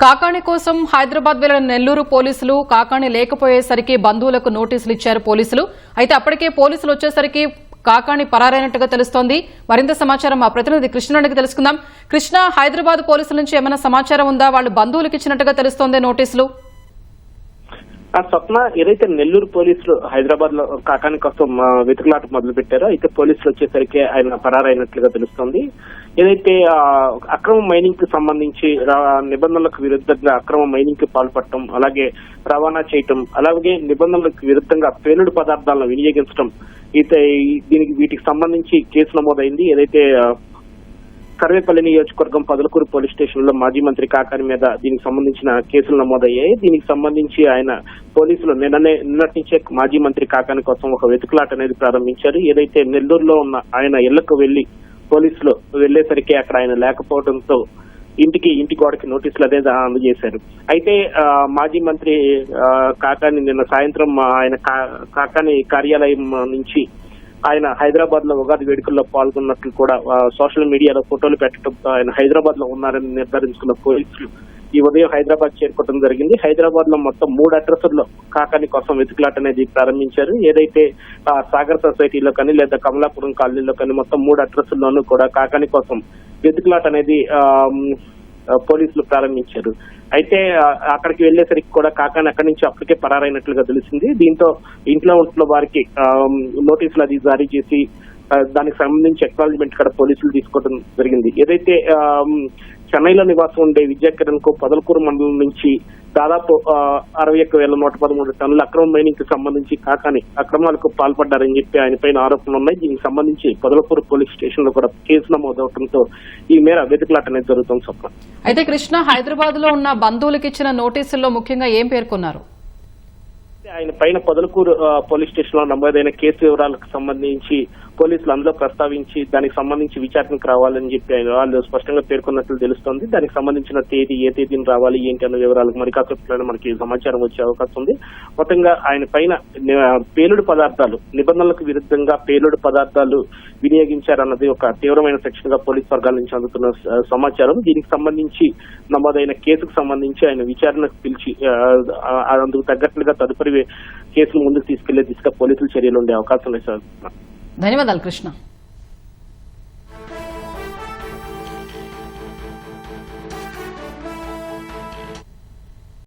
కాకాణి కోసం హైదరాబాద్ వెళ్లిన నెల్లూరు పోలీసులు కాకాణి లేకపోయేసరికి బంధువులకు నోటీసులు ఇచ్చారు పోలీసులు. అయితే అప్పటికే పోలీసులు వచ్చేసరికి కాకాణి పరారైనట్టుగా తెలుస్తోంది. మరింత సమాచారం మా ప్రతినిధి కృష్ణ అడిగి తెలుసుకుందాం. కృష్ణ, హైదరాబాద్ పోలీసుల నుంచి ఏమైనా సమాచారం ఉందా? వాళ్ళు బంధువులకు ఇచ్చినట్టుగా తెలుస్తోంది నోటీసులు. స్వప్న, ఏదైతే నెల్లూరు పోలీసులు హైదరాబాద్ లో కాకాని కోసం వెతుకులాట మొదలు పెట్టారో అయితే పోలీసులు వచ్చేసరికి ఆయన పరారైనట్లుగా తెలుస్తోంది. ఏదైతే అక్రమ మైనింగ్ కి సంబంధించి నిబంధనలకు విరుద్ధంగా అక్రమ మైనింగ్ కి పాల్పడటం, అలాగే రవాణా చేయటం, అలాగే నిబంధనలకు విరుద్ధంగా పేలుడు పదార్థాలను వినియోగించడం, వీటికి సంబంధించి కేసు నమోదైంది. ఏదైతే సర్వేపల్లి నియోజకవర్గం పొదలకూరు పోలీస్ స్టేషన్ లో మాజీ మంత్రి కాకాని మీద దీనికి సంబంధించిన కేసులు నమోదయ్యాయి. దీనికి సంబంధించి ఆయన పోలీసులు నిన్నటి నుంచే మాజీ మంత్రి కాకాని కోసం ఒక వెతుకులాట అనేది ప్రారంభించారు. ఏదైతే నెల్లూరులో ఉన్న ఆయన ఇళ్లకు వెళ్లి పోలీసులు వెళ్లేసరికి అక్కడ ఆయన లేకపోవడంతో ఇంటి గోడకి నోటీసులు అనేది అందజేశారు. అయితే మాజీ మంత్రి కాకాని నిన్న సాయంత్రం ఆయన కాకాని కార్యాలయం నుంచి ఆయన హైదరాబాద్ లో ఉగాది వేడుకల్లో పాల్గొన్నట్లు కూడా సోషల్ మీడియాలో ఫోటోలు పెట్టడంతో ఆయన హైదరాబాద్ లో ఉన్నారని నిర్ధారించుకున్న పోలీసులు ఈ ఉదయం హైదరాబాద్ చేరుకోవడం జరిగింది. హైదరాబాద్ లో మొత్తం 3 అడ్రస్ల్లో కాకాని కోసం వెతుకులాట అనేది ప్రారంభించారు. ఏదైతే సాగర్ సొసైటీలో కానీ లేదా కమలాపురం కాలనీలో కానీ మొత్తం 3 అడ్రస్ల్లోనూ కూడా కాకాని కోసం వెతుకులాట అనేది పోలీసులు ప్రారంభించారు. అయితే అక్కడికి వెళ్లేసరికి కూడా కాకాని అక్కడి నుంచి అప్పటికే పరారైనట్లుగా తెలిసింది. దీంతో ఇంట్లో ఉంటున్న వారికి నోటీసులు అది జారీ చేసి దానికి సంబంధించి ఎక్నాలజ్మెంట్ కూడా పోలీసులు తీసుకోవడం జరిగింది. ఏదైతే చెన్నైలో నివాసం ఉండే విద్యాకిరణ్ కు పొదలకూరు మండలం నుంచి దాదాపు 61,113 టన్నుల అక్రమ మైనింగ్ కి సంబంధించి కాకాని అక్రమాలకు పాల్పడ్డారని చెప్పి ఆయన పైన ఆరోపణలు ఉన్నాయి. దీనికి సంబంధించి పొదలకూరు పోలీస్ స్టేషన్ లో కూడా కేసు నమోదవడంతో ఈ మేర వెతుకులాట అనేది జరుగుతుంది. స్వప్న, అయితే కృష్ణ, హైదరాబాద్ లో ఉన్న బంధువులకు ఇచ్చిన నోటీసుల్లో ముఖ్యంగా ఏం పేర్కొన్నారు? ఆయన పైన పొదలకూరు పోలీస్ స్టేషన్ లో నమోదైన కేసు వివరాలకు సంబంధించి పోలీసులు అందులో ప్రస్తావించి దానికి సంబంధించి విచారణకు రావాలని చెప్పి ఆయన వాళ్ళు స్పష్టంగా పేర్కొన్నట్లు తెలుస్తోంది. దానికి సంబంధించిన ఏ తేదీని రావాలి ఏంటి అన్న వివరాలకు మరి కాసేపట్లో మనకి సమాచారం వచ్చే అవకాశం ఉంది. మొత్తంగా ఆయన పైన పేలుడు పదార్థాలు నిబంధనలకు విరుద్ధంగా పేలుడు పదార్థాలు వినియోగించారన్నది ఒక తీవ్రమైన సెక్షన్ గా పోలీస్ వర్గాల నుంచి అందుతున్న సమాచారం. దీనికి సంబంధించి నమోదైన కేసుకు సంబంధించి ఆయన విచారణకు పిలిచి అందుకు తగ్గట్లుగా తదుపరి కేసులు ముందుకు తీసుకెళ్లే దిశగా పోలీసులు చర్యలు ఉండే అవకాశం లేదు. ధన్యవాదాలు కృష్ణ.